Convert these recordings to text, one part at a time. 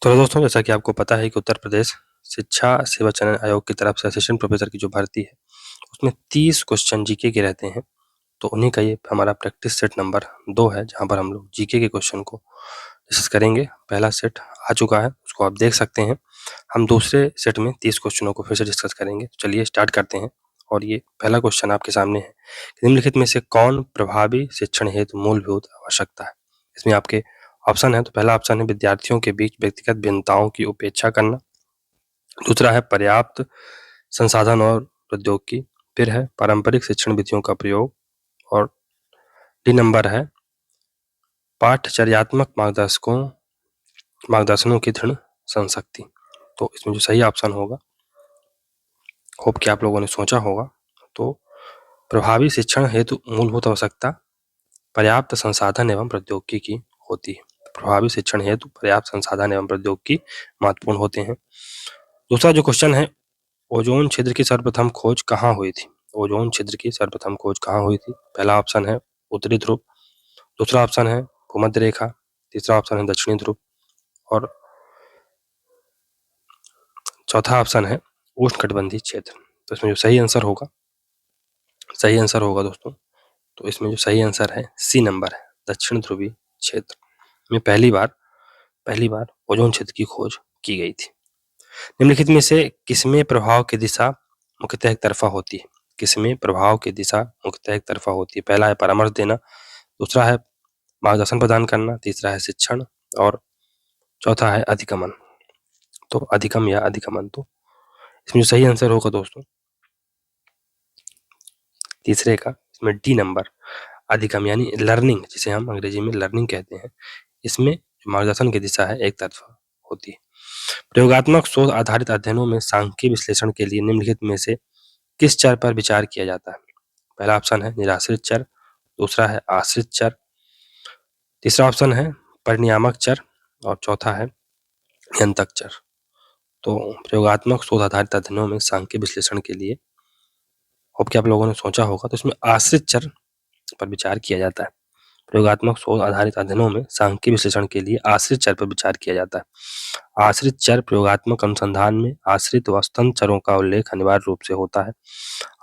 तो दोस्तों, जैसा कि आपको पता है कि उत्तर प्रदेश शिक्षा सेवा चयन आयोग की तरफ से असिस्टेंट प्रोफेसर की जो भर्ती है, उसमें 30 क्वेश्चन जीके के रहते हैं। तो उन्हीं का ये हमारा प्रैक्टिस सेट नंबर 2 है, जहाँ पर हम लोग जीके के क्वेश्चन को डिस्कस करेंगे। पहला सेट आ चुका है, उसको आप देख सकते हैं। हम दूसरे सेट में 30 क्वेश्चनों को फिर से डिस्कस करेंगे। तो चलिए स्टार्ट करते हैं। और ये पहला क्वेश्चन आपके सामने है, निम्नलिखित में से कौन प्रभावी शिक्षण हेतु मूलभूत आवश्यकता है? इसमें आपके ऑप्शन है। तो पहला ऑप्शन है विद्यार्थियों के बीच व्यक्तिगत भिन्नताओं की उपेक्षा करना। दूसरा है पर्याप्त संसाधन और प्रौद्योगिकी। फिर है पारंपरिक शिक्षण विधियों का प्रयोग। और डी नंबर है पाठचर्यात्मक मार्गदर्शनों की दृढ़ संशक्ति। तो इसमें जो सही ऑप्शन होगा, होप कि आप लोगों ने सोचा होगा, तो प्रभावी शिक्षण हेतु मूलभूत आवश्यकता पर्याप्त संसाधन एवं प्रौद्योगिकी की होती है। प्रभावी शिक्षण हेतु पर्याप्त संसाधन एवं प्रौद्योगिकी महत्वपूर्ण होते हैं। दूसरा जो क्वेश्चन है, ओजोन छिद्र की सर्वप्रथम खोज कहाँ हुई थी? ओजोन छिद्र की सर्वप्रथम खोज कहाँ हुई थी? पहला ऑप्शन है उत्तरी ध्रुव। दूसरा ऑप्शन है भूमध्य रेखा। तीसरा ऑप्शन है दक्षिणी ध्रुव। और चौथा ऑप्शन है उष्णकटिबंधीय क्षेत्र। तो इसमें जो सही आंसर होगा दोस्तों, तो इसमें जो सही आंसर है सी नंबर है, दक्षिण ध्रुवीय क्षेत्र में पहली बार ओजोन छिद्र की खोज की गई थी। निम्नलिखित में से किसमें प्रभाव की दिशा मुख्यतः एक तरफा होती है? किसमें प्रभाव की दिशा मुख्यतः एक तरफा होती है? पहला है परामर्श देना। दूसरा है मार्गदर्शन प्रदान करना। तीसरा है शिक्षण। और चौथा है अधिगमन। तो अधिगम या अधिगमन, तो इसमें जो सही आंसर होगा दोस्तों, तीसरे का, इसमें डी नंबर अधिगम यानी लर्निंग, जिसे हम अंग्रेजी में लर्निंग कहते हैं। इसमें मार्गदर्शन की दिशा है एक तरफा होती है। प्रयोगात्मक शोध आधारित अध्ययनों में सांख्यिकीय विश्लेषण के लिए निम्नलिखित में से किस चर पर विचार किया जाता है? पहला ऑप्शन है निराश्रित चर। दूसरा है आश्रित चर। तीसरा ऑप्शन है परिनियामक चर। और चौथा है नियंत्रक चर। तो प्रयोगात्मक शोध आधारित अध्ययनों में सांख्यिकीय विश्लेषण के लिए, होप कि आप लोगों ने सोचा होगा, तो इसमें आश्रित चर पर विचार किया जाता है। प्रयोगात्मक शोध आधारित अध्ययनों में सांख्यिकीय विश्लेषण के लिए आश्रित चर पर विचार किया जाता है। आश्रित चर प्रयोगात्मक अनुसंधान में आश्रित व स्वतंत्र चरों का उल्लेख अनिवार्य रूप से होता है।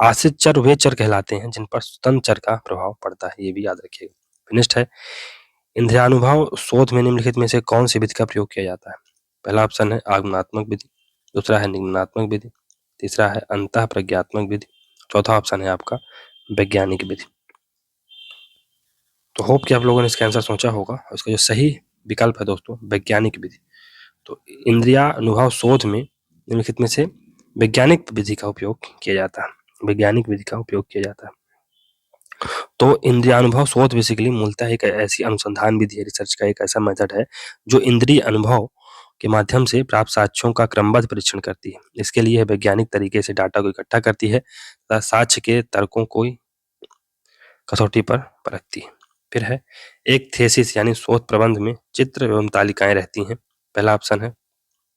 आश्रित चर वे चर कहलाते हैं जिन पर स्वतंत्र चर का प्रभाव पड़ता है, ये भी याद रखिएगा। नेक्स्ट है इंद्रियानुभव शोध में निम्नलिखित में से कौन सी विधि का प्रयोग किया जाता है? पहला ऑप्शन है आगमनात्मक विधि। दूसरा है निगमनात्मक विधि। तीसरा है अंतः प्रज्ञात्मक विधि। चौथा ऑप्शन है आपका वैज्ञानिक विधि। तो होप कि आप लोगों ने इसका आंसर सोचा होगा। इसका जो सही विकल्प है दोस्तों, वैज्ञानिक विधि। तो इंद्रिया अनुभव शोध में निम्नलिखित में से वैज्ञानिक विधि का उपयोग किया जाता है। वैज्ञानिक विधि का उपयोग किया जाता है। तो इंद्रियानुभव शोध बेसिकली मूलतः एक ऐसी अनुसंधान विधि है, रिसर्च का एक ऐसा मेथड है जो इंद्रिय अनुभव के माध्यम से प्राप्त साक्ष्यों का क्रमबद्ध परीक्षण करती है। इसके लिए वैज्ञानिक तरीके से डाटा को इकट्ठा करती है तथा साक्ष्य के तर्कों को कसौटी पर परखती है। फिर है एक थीसिस यानी शोध प्रबंध में चित्र एवं तालिकाएं रहती हैं। पहला ऑप्शन है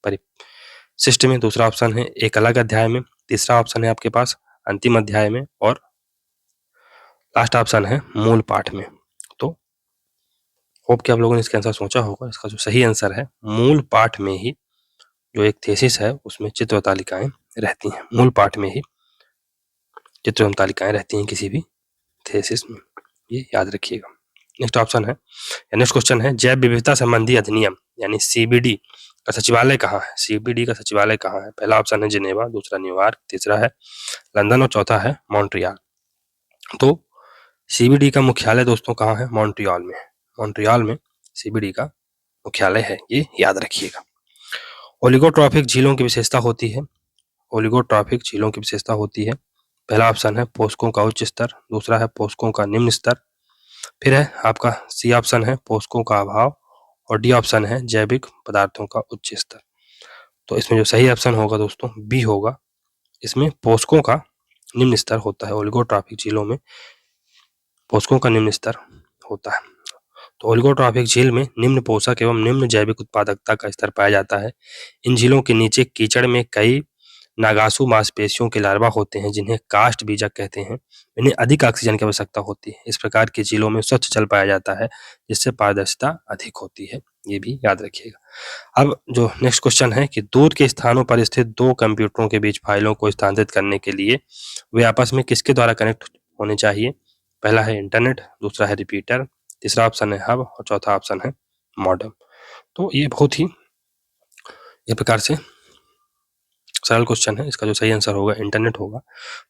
परिशिष्ट में। दूसरा ऑप्शन है एक अलग अध्याय में। तीसरा ऑप्शन है आपके पास अंतिम अध्याय में। और लास्ट ऑप्शन है मूल पाठ में। तो होप कि आप लोगों ने इसका आंसर सोचा होगा। इसका जो सही आंसर है मूल पाठ में ही, जो एक थीसिस है उसमें चित्र और तालिकाएं रहती हैं। मूल पाठ में ही चित्र एवं तालिकाएं रहती हैं किसी भी थीसिस में, ये याद रखिएगा। नेक्स्ट ऑप्शन है, नेक्स्ट क्वेश्चन है जैव विविधता संबंधी अधिनियम यानी सीबीडी का सचिवालय कहाँ है? सीबीडी का सचिवालय कहाँ है? पहला ऑप्शन है जिनेवा। दूसरा न्यूयॉर्क। तीसरा है लंदन। और चौथा है मॉन्ट्रियल। तो सीबीडी का मुख्यालय दोस्तों कहाँ है? मॉन्ट्रियल में है। मॉन्ट्रियल में सीबीडी का मुख्यालय है, ये याद रखिएगा। ओलिगोट्रॉफिक झीलों की विशेषता होती है। ओलिगोट्रॉफिक झीलों की विशेषता होती है। पहला ऑप्शन है पोषकों का उच्च स्तर। दूसरा है पोषकों का निम्न स्तर। फिर है आपका सी ऑप्शन है पोषकों का अभाव। और डी ऑप्शन है जैविक पदार्थों का उच्च स्तर। तो इसमें जो सही ऑप्शन होगा दोस्तों बी होगा। इसमें पोषकों का निम्न स्तर होता है। ओलिगोट्रॉफिक झीलों में पोषकों का निम्न स्तर होता है। तो ओलिगोट्रॉफिक झील में निम्न पोषक एवं निम्न जैविक उत्पादकता का स्तर पाया जाता है। इन झीलों के नीचे कीचड़ में कई नागासु मांसपेशियों के लार्वा होते हैं जिन्हें काष्ठ बीजक कहते हैं। इन्हें अधिक ऑक्सीजन की आवश्यकता होती है। इस प्रकार के झीलों में स्वच्छ जल पाया जाता है जिससे पारदर्शिता अधिक होती है। ये भी याद रखिएगा। अब जो नेक्स्ट क्वेश्चन है कि दूर के स्थानों पर स्थित दो कंप्यूटरों के बीच फाइलों को स्थानांतरित करने के लिए वे आपस में किसके द्वारा कनेक्ट होने चाहिए? पहला है इंटरनेट, दूसरा है रिपीटर, तीसरा ऑप्शन है हब और चौथा ऑप्शन है मॉडेम। तो ये बहुत ही इस प्रकार से सरल क्वेश्चन है। इसका जो सही आंसर होगा इंटरनेट होगा।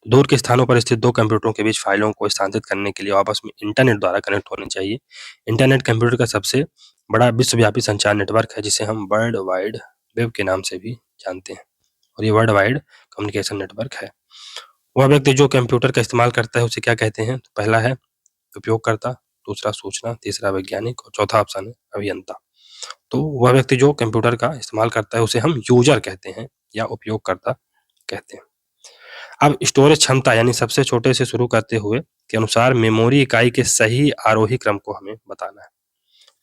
दूर के स्थानों पर स्थित दो कंप्यूटरों के बीच फाइलों को स्थानांतरित करने के लिए आपस में इंटरनेट द्वारा कनेक्ट होने चाहिए। इंटरनेट कंप्यूटर का सबसे बड़ा विश्वव्यापी संचार नेटवर्क है जिसे हम वर्ल्ड वाइड वेब के नाम से भी जानते हैं और ये वर्ल्ड वाइड कम्युनिकेशन नेटवर्क है। वह व्यक्ति जो कंप्यूटर का इस्तेमाल करता है उसे क्या कहते हैं? तो पहला है उपयोगकर्ता, दूसरा सूचना, तीसरा वैज्ञानिक और चौथा ऑप्शन है अभियंता। तो वह व्यक्ति जो कंप्यूटर का इस्तेमाल करता है उसे हम यूजर कहते हैं या उपयोगकर्ता कहते हैं। अब स्टोरेज क्षमता यानी सबसे छोटे से शुरू करते हुए के अनुसार मेमोरी इकाई के सही आरोही क्रम को हमें बताना है।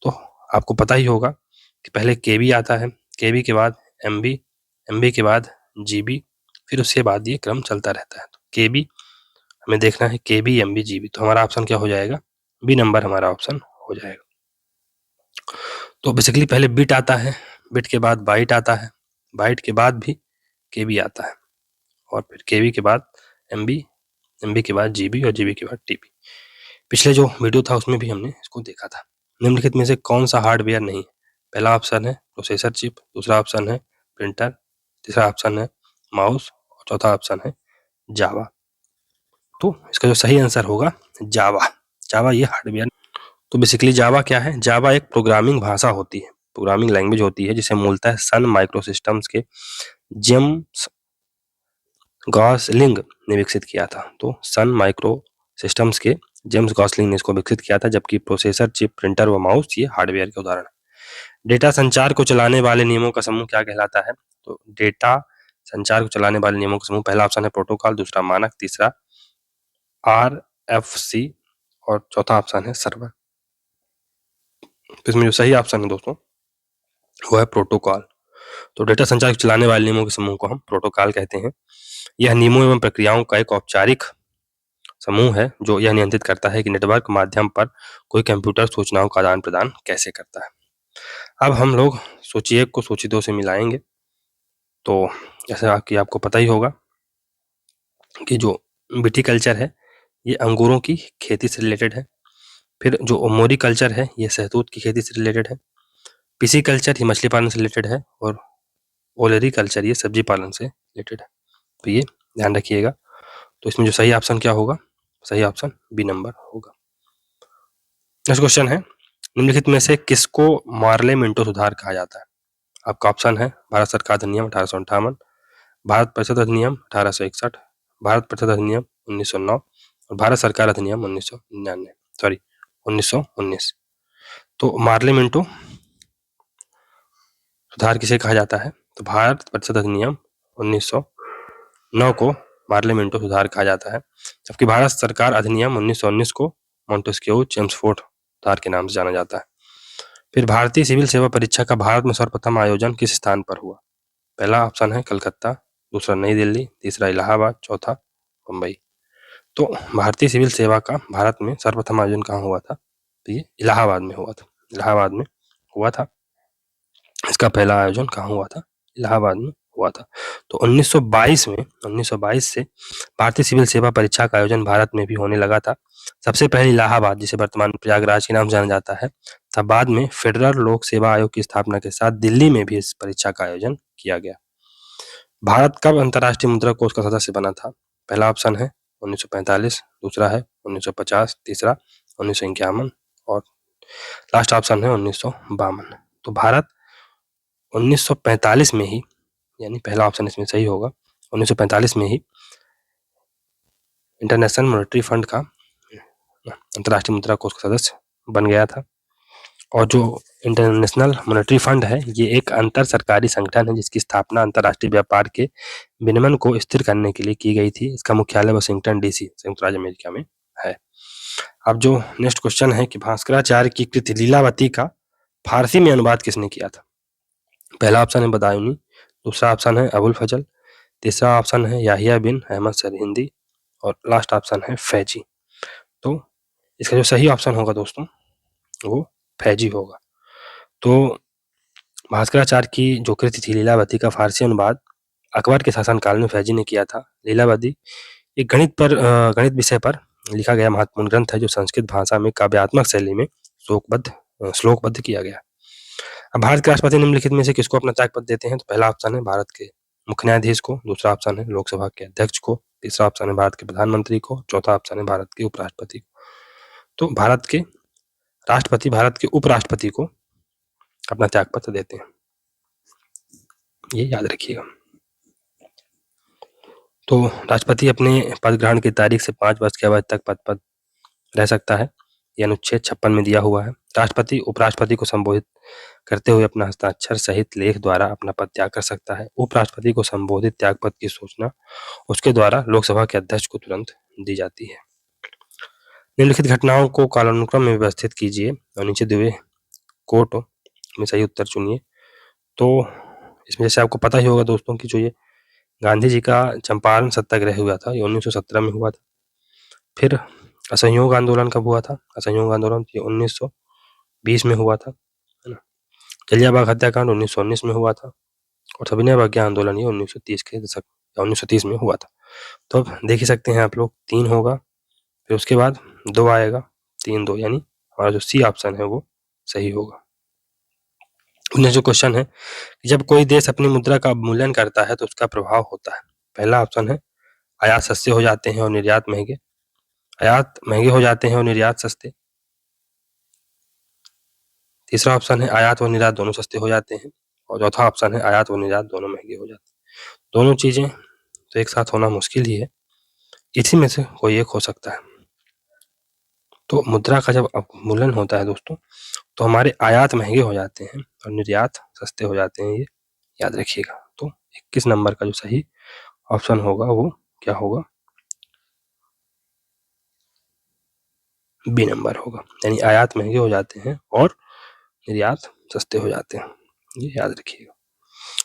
तो आपको पता ही होगा कि पहले केबी आता है, केबी के बाद एमबी, एमबी के बाद जीबी, फिर उसके बाद ये क्रम चलता रहता है। तो केबी हमें देखना है, केबी एमबी जीबी। तो हमारा ऑप्शन क्या हो जाएगा? बी नंबर हमारा ऑप्शन हो जाएगा। तो बेसिकली पहले बिट आता है, बिट के बाद बाइट आता है, बाइट के बाद भी केबी आता है और फिर केबी के बाद एमबी, एमबी के बाद जीबी और जीबी के बाद टीबी। पिछले जो वीडियो था उसमें भी हमने इसको देखा था। निम्नलिखित में से कौन सा हार्डवेयर नहीं है? पहला ऑप्शन है प्रोसेसर चिप, दूसरा ऑप्शन है प्रिंटर, तीसरा ऑप्शन है माउस और चौथा ऑप्शन है जावा। तो इसका जो सही आंसर होगा जावा। जावा ये हार्डवेयर। तो बेसिकली जावा क्या है? जावा एक प्रोग्रामिंग भाषा होती है, प्रोग्रामिंग लैंग्वेज होती है जिसे मूलतः सन माइक्रोसिस्टम्स के जेम्स गॉसलिंग ने विकसित किया था। तो सन माइक्रो सिस्टम्स के जेम्स गॉसलिंग ने इसको विकसित किया था, जबकि प्रोसेसर चिप, प्रिंटर व माउस ये हार्डवेयर के उदाहरण है। डेटा संचार को चलाने वाले नियमों का समूह क्या कहलाता है? तो डेटा संचार को चलाने वाले नियमों का समूह, पहला ऑप्शन है प्रोटोकॉल, दूसरा मानक, तीसरा RFC और चौथा ऑप्शन है सर्वर। इसमें जो सही ऑप्शन है दोस्तों वो है प्रोटोकॉल। तो डेटा संचार को चलाने वाले नियमों के समूह को हम प्रोटोकॉल कहते हैं। यह नियमों एवं प्रक्रियाओं का एक औपचारिक समूह है जो यह नियंत्रित करता है कि नेटवर्क माध्यम पर कोई कंप्यूटर सूचनाओं का आदान प्रदान कैसे करता है। अब हम लोग सूची 1 को सूची 2 से मिलाएंगे। तो जैसे कि आपको पता ही होगा कि जो विटीकल्चर है ये अंगूरों की खेती से रिलेटेड है। फिर जो मोरिकल्चर है ये शहतूत की खेती से रिलेटेड है। पिसीकल्चर ये मछली पालन से रिलेटेड है और ओलेरीकल्चर ये सब्जी पालन से रिलेटेड है। तो ये ध्यान रखिएगा। तो इसमें जो सही ऑप्शन क्या होगा? सही ऑप्शन बी नंबर होगा। नेक्स्ट क्वेश्चन है, निम्नलिखित में से किसको मार्ले मिंटो सुधार कहा जाता है? आपका ऑप्शन है भारत सरकार अधिनियम 1858, भारत परिषद अधिनियम 1861, भारत परिषद अधिनियम 1909 और भारत सरकार अधिनियम 1919। तो मार्ले मिंटो सुधार किसे कहा जाता है? तो भारत परिषद अधिनियम 1909 को मार्ले मिंटो सुधार कहा जाता है, जबकि भारत सरकार अधिनियम 1919 को मॉन्टेस्क्यू चेम्सफोर्ड सुधार के नाम से जाना जाता है। फिर भारतीय सिविल सेवा परीक्षा का भारत में सर्वप्रथम आयोजन किस स्थान पर हुआ? पहला ऑप्शन है कलकत्ता, दूसरा नई दिल्ली, तीसरा इलाहाबाद, चौथा मुंबई। तो भारतीय सिविल सेवा का भारत में सर्वप्रथम आयोजन कहाँ हुआ था? तो ये इलाहाबाद में हुआ था। इलाहाबाद में हुआ था। इसका पहला आयोजन कहाँ हुआ था? इलाहाबाद में हुआ था। तो 1922 से भारतीय सिविल सेवा परीक्षा का आयोजन भारत में भी होने लगा था। सबसे पहले इलाहाबाद, जिसे वर्तमान प्रयागराज के नाम से जाना जाता है, तब बाद में फेडरल लोक सेवा आयोग की स्थापना के साथ दिल्ली में भी इस परीक्षा का आयोजन किया गया। भारत कब अंतर्राष्ट्रीय मुद्रा कोष का सदस्य बना था? पहला ऑप्शन है 1945, दूसरा है 1950, तीसरा 1951 और लास्ट ऑप्शन है 1952। तो भारत 1945 में ही, यानी पहला ऑप्शन इसमें सही होगा, 1945 में ही इंटरनेशनल मॉनेटरी फंड का अंतर्राष्ट्रीय मुद्रा कोष का सदस्य बन गया था। और जो इंटरनेशनल मॉनेटरी फंड है ये एक अंतर सरकारी संगठन है जिसकी स्थापना अंतर्राष्ट्रीय व्यापार के विनियमन को स्थिर करने के लिए की गई थी। इसका मुख्यालय वाशिंगटन डीसी, संयुक्त राज्य अमेरिका में है। अब जो नेक्स्ट क्वेश्चन है कि भास्कराचार्य की कृति लीलावती का फारसी में अनुवाद किसने किया था? पहला ऑप्शन है बदायूनी, दूसरा ऑप्शन है अबुल फजल, तीसरा ऑप्शन है याहिया बिन अहमद सरहिंदी और लास्ट ऑप्शन है फैजी। तो इसका जो सही ऑप्शन होगा दोस्तों वो फैजी होगा। तो भास्कराचार्य की जो कृति थी लीलावती का फारसी अनुवाद अकबर के शासनकाल में फैजी ने किया था। लीलावती एक गणित विषय पर लिखा गया महत्वपूर्ण ग्रंथ है जो संस्कृत भाषा में काव्यात्मक शैली में श्लोकबद्ध किया गया। अब भारत के राष्ट्रपति निम्नलिखित में से किसको अपना त्यागपत्र देते हैं? तो पहला ऑप्शन है भारत के मुख्य न्यायाधीश को, दूसरा ऑप्शन है लोकसभा के अध्यक्ष को, तीसरा ऑप्शन है भारत के प्रधानमंत्री को, चौथा ऑप्शन है भारत के उपराष्ट्रपति को। तो भारत के राष्ट्रपति भारत के उपराष्ट्रपति को अपना त्यागपत्र देते हैं, ये याद रखिएगा। तो राष्ट्रपति अपने पद ग्रहण की तारीख से 5 वर्ष की अवधि तक पद पर रह सकता है, ये अनुच्छेद 56 में दिया हुआ है। राष्ट्रपति उपराष्ट्रपति को संबोधित करते हुए अपना हस्ताक्षर सहित लेख द्वारा अपना पद त्याग कर सकता है। उपराष्ट्रपति को संबोधित त्यागपत्र की सूचना उसके द्वारा लोकसभा के अध्यक्ष को तुरंत दी जाती है। निम्नलिखित घटनाओं को कालानुक्रम में व्यवस्थित कीजिए और नीचे दिए हुए कोट में सही उत्तर चुनिए। तो इसमें जैसे आपको पता ही होगा दोस्तों कि जो ये गांधी जी का चंपारण सत्याग्रह हुआ था ये 1917 में हुआ था। फिर असहयोग आंदोलन कब हुआ था? असहयोग आंदोलन ये 1920 में हुआ था, है ना। जलियांवाला हत्याकांड 1919 में हुआ था और सविनय अवज्ञा आंदोलन ये 1930 के दशक 1930 में हुआ था। तो अब देख ही सकते हैं आप लोग 3 होगा, फिर उसके बाद 2 आएगा, 3 2 यानी हमारा जो सी ऑप्शन है वो सही होगा। उन्हें जो क्वेश्चन है जब कोई देश अपनी मुद्रा का अवमूल्यन करता है तो उसका प्रभाव होता है। पहला ऑप्शन है आयात सस्ते हो जाते हैं और निर्यात महंगे, आयात महंगे हो जाते हैं और निर्यात सस्ते। तीसरा ऑप्शन है आयात और निर्यात दोनों सस्ते हो जाते हैं और चौथा ऑप्शन है आयात और निर्यात दोनों महंगे हो जाते हैं। दोनों चीजें तो एक साथ होना मुश्किल ही है, इसी में से कोई एक हो सकता है। तो मुद्रा का जब अवमूल्यन होता है दोस्तों तो हमारे आयात महंगे हो जाते हैं और निर्यात सस्ते हो जाते हैं, ये याद रखिएगा। तो 21 नंबर का जो सही ऑप्शन होगा वो क्या होगा? बी नंबर होगा, यानी आयात महंगे हो जाते हैं और निर्यात सस्ते हो जाते हैं, ये याद रखिएगा।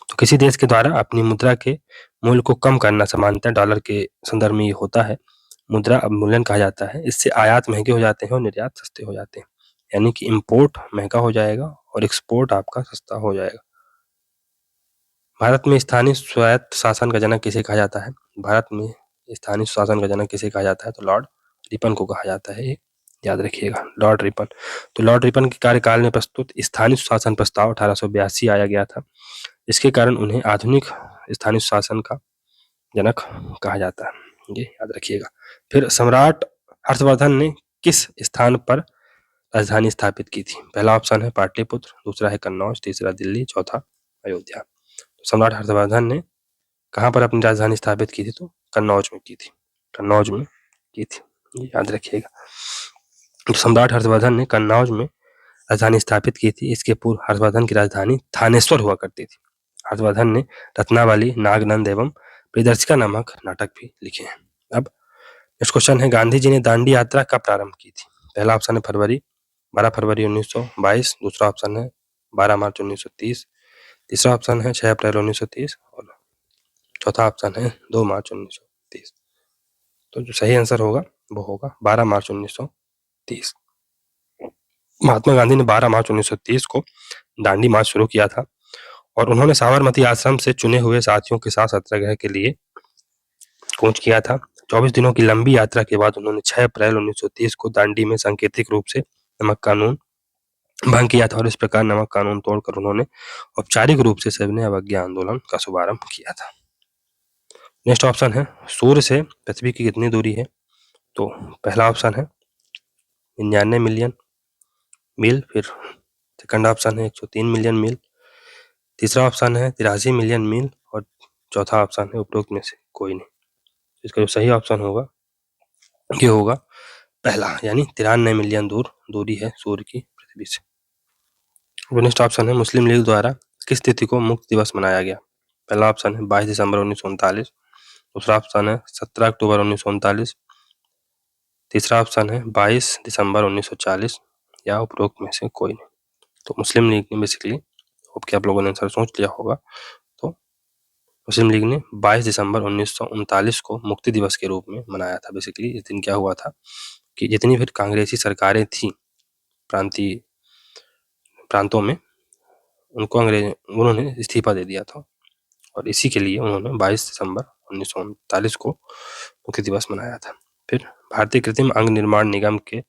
तो किसी देश के द्वारा अपनी मुद्रा के मूल्य को कम करना सामान्यतः डॉलर के संदर्भ में ये होता है, मुद्रा अवमूल्यन कहा जाता है। इससे आयात महंगे हो जाते हैं और निर्यात सस्ते हो जाते हैं, यानी कि इंपोर्ट महंगा हो जाएगा और एक्सपोर्ट आपका सस्ता हो जाएगा। भारत में स्थानीय स्वायत्त शासन का जनक किसे कहा जाता है? भारत में स्थानीय शासन का जनक किसे कहा जाता है? तो लॉर्ड रिपन को कहा जाता है, ये याद रखिएगा, लॉर्ड रिपन। तो लॉर्ड रिपन के कार्यकाल में प्रस्तुत स्थानीय शासन प्रस्ताव 1882 आया गया था, इसके कारण उन्हें आधुनिक स्थानीय शासन का जनक कहा जाता है, ये याद रखिएगा। फिर सम्राट हर्षवर्धन ने किस स्थान पर राजधानी स्थापित की थी? पहला ऑप्शन है पाटलिपुत्र, दूसरा है कन्नौज, तीसरा दिल्ली, चौथा अयोध्या। तो सम्राट हर्षवर्धन ने कहाँ पर अपनी राजधानी स्थापित की थी? तो कन्नौज में की थी, कन्नौज में की थी, ये याद रखिएगा। तो सम्राट हर्षवर्धन ने कन्नौज में राजधानी स्थापित की थी। इसके पूर्व हर्षवर्धन की राजधानी थानेश्वर हुआ करती थी। हर्षवर्धन ने रत्नावली, नागनंद एवं प्रियदर्शिका नामक नाटक भी लिखे हैं। अब नेक्स्ट क्वेश्चन है गांधी जी ने दांडी यात्रा कब प्रारंभ की थी? पहला ऑप्शन है 12 फरवरी 1922, दूसरा ऑप्शन है 12 मार्च 1930, तीसरा ऑप्शन है 6 अप्रैल 1930 और चौथा ऑप्शन है 2 मार्च 1930। तो जो सही आंसर होगा वो होगा 12 मार्च 1930। महात्मा गांधी ने 12 मार्च 1930 को दांडी मार्च शुरू किया था और उन्होंने साबरमती आश्रम से चुने हुए साथियों के साथ सत्याग्रह के लिए कूच किया था। 24 दिनों की लंबी यात्रा के बाद उन्होंने 6 अप्रैल 1930 को दांडी में सांकेतिक रूप से नमक कानून भंग किया था और इस प्रकार नमक कानून तोड़कर उन्होंने औपचारिक रूप से सविनय अवज्ञा आंदोलन का शुभारंभ किया था। नेक्स्ट ऑप्शन है सूर्य से पृथ्वी की कितनी दूरी है? तो पहला ऑप्शन है 99 मिलियन मील, फिर सेकंड ऑप्शन है 103 मिलियन मील, तीसरा ऑप्शन है 83 मिलियन मील और चौथा ऑप्शन है उपरोक्त में से कोई नहीं। इसका जो सही ऑप्शन होगा ये होगा पहला, यानी 93 मिलियन दूरी है सूर्य की पृथ्वी से। नेक्स्ट ऑप्शन है मुस्लिम लीग द्वारा किस तिथि को मुक्त दिवस मनाया गया? पहला ऑप्शन है 22 दिसंबर 1939, दूसरा ऑप्शन है 17 अक्टूबर 1939, तीसरा ऑप्शन है 22 दिसंबर 1940 या उपरोक्त में से कोई नहीं। तो मुस्लिम लीग ने बेसिकली होप कि आप लोगों ने आंसर सोच लिया होगा। तो मुस्लिम लीग ने 22 दिसंबर 1939 को मुक्ति दिवस के रूप में मनाया था। बेसिकली इस दिन क्या हुआ था कि जितनी फिर कांग्रेसी सरकारें थी प्रांतीय प्रांतों में, उनको उन्होंने इस्तीफा दे दिया था और इसी के लिए उन्होंने 22 दिसंबर 1939 को मुक्ति दिवस मनाया था। फिर भारतीय कृत्रिम अंग निर्माण निगम के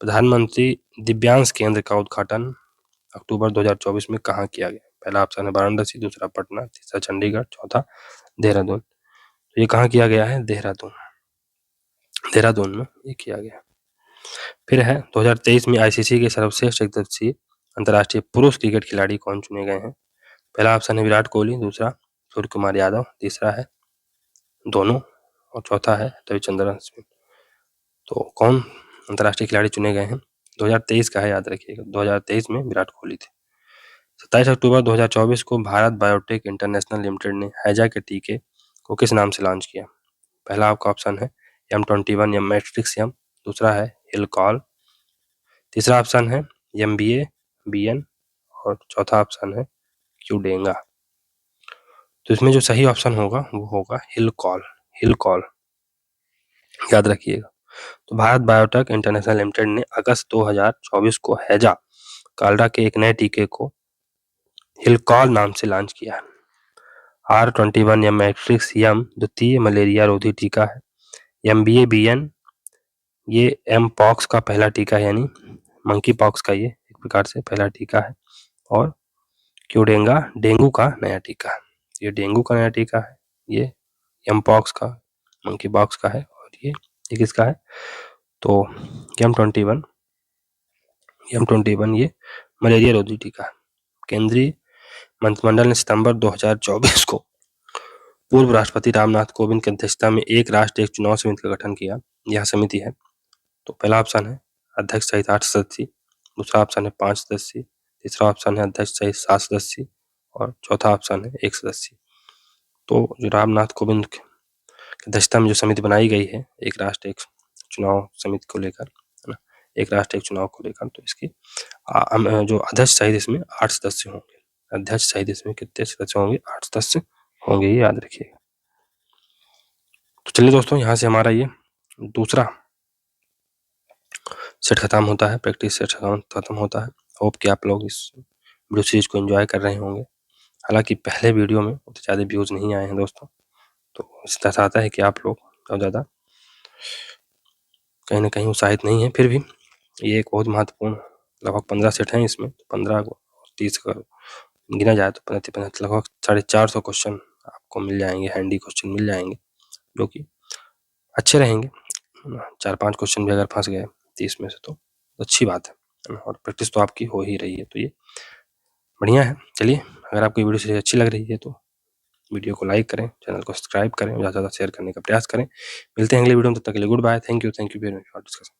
प्रधानमंत्री दिव्यांश केंद्र का उद्घाटन अक्टूबर 2024 में कहाँ किया गया? पहला ऑप्शन है वाराणसी, दूसरा पटना, तीसरा चंडीगढ़, चौथा देहरादून। तो ये कहाँ किया गया है? देहरादून में ये किया गया। फिर है 2023 में आईसीसी के सर्वश्रेष्ठ एकदिवसीय अंतर्राष्ट्रीय पुरुष क्रिकेट खिलाड़ी कौन चुने गए हैं? पहला ऑप्शन है विराट कोहली, दूसरा सूर्य कुमार यादव, तीसरा है दोनों और चौथा है रविचंद्रन अश्विन। तो कौन अंतर्राष्ट्रीय खिलाड़ी चुने गए हैं? 2023 का है, याद रखिएगा। 2023 में विराट कोहली थे। 27 अक्टूबर 2024 को भारत बायोटेक इंटरनेशनल लिमिटेड ने हैजा के टीके को किस नाम से लॉन्च किया? पहला आपका ऑप्शन है M21 या मैट्रिक्स एम, दूसरा है हिलकॉल, तीसरा ऑप्शन है MBA-BN और चौथा ऑप्शन है क्यूडेंगा। तो इसमें जो सही ऑप्शन होगा वो होगा हिलकॉल, याद रखिएगा। तो भारत बायोटेक इंटरनेशनल लिमिटेड ने अगस्त 2024 को हैजा कालरा के एक नए टीके को हिलकॉल नाम से लॉन्च किया। R21 या मैट्रिक्स एम द्वितीय मलेरिया रोधी टीका है। MBA-BN ये एमपॉक्स का पहला टीका है, यानी मंकी पॉक्स का ये एक प्रकार से पहला टीका है। और क्यूडेंगा डेंगू का नया टीका है। ये डेंगू का नया टीका है, ये एमपॉक्स का मंकी पॉक्स का है और ये किसका है? तो M21 ये मलेरिया रोधी टीका है। केंद्रीय मंत्रिमंडल ने सितंबर 2024 को पूर्व राष्ट्रपति रामनाथ कोविंद की अध्यक्षता में एक राष्ट्र एक चुनाव समिति का गठन किया। यह समिति है, तो पहला ऑप्शन है अध्यक्ष सहित 8 सदस्य, दूसरा ऑप्शन है 5 सदस्य, तीसरा ऑप्शन है अध्यक्ष सहित 7 सदस्य और चौथा ऑप्शन है 1 सदस्य। तो जो रामनाथ कोविंद की अध्यक्षता में जो समिति बनाई गई है एक राष्ट्र एक चुनाव समिति को लेकर, है ना, एक राष्ट्र एक चुनाव को लेकर, तो इसकी जो अध्यक्ष सहित इसमें 8 सदस्य होंगे। अध्यक्ष सहित इसमें कितने सदस्य होंगे? 8 सदस्य होंगे, ये याद रखिएगा। तो चलिए दोस्तों, यहाँ से हमारा ये दूसरा सेट खत्म होता है, प्रैक्टिस सेट खत्म होता है। होप कि आप लोग इस वीडियो सीरीज को एंजॉय कर रहे होंगे। हालांकि पहले वीडियो में उतने ज़्यादा व्यूज़ नहीं आए हैं दोस्तों, तो इस तरह से आता है कि आप लोग बहुत ज़्यादा कहीं ना कहीं उत्साहित नहीं है। फिर भी ये एक बहुत महत्वपूर्ण, लगभग 15 सेट हैं इसमें, 15 को 30 का गिना जाए तो 15 लगभग 450 क्वेश्चन आपको मिल जाएंगे, हैंडी क्वेश्चन मिल जाएंगे जो कि अच्छे रहेंगे। 4-5 क्वेश्चन भी अगर फंस गए 30 में से तो अच्छी बात है, और प्रैक्टिस तो आपकी हो ही रही है, तो ये बढ़िया है। चलिए, अगर आपको वीडियो सीरीज अच्छी लग रही है तो वीडियो को लाइक करें, चैनल को सब्सक्राइब करें, ज़्यादा से ज़्यादा शेयर करने का प्रयास करें। मिलते हैं अगले वीडियो में, तब तक के लिए good bye. Thank you very much for discussion.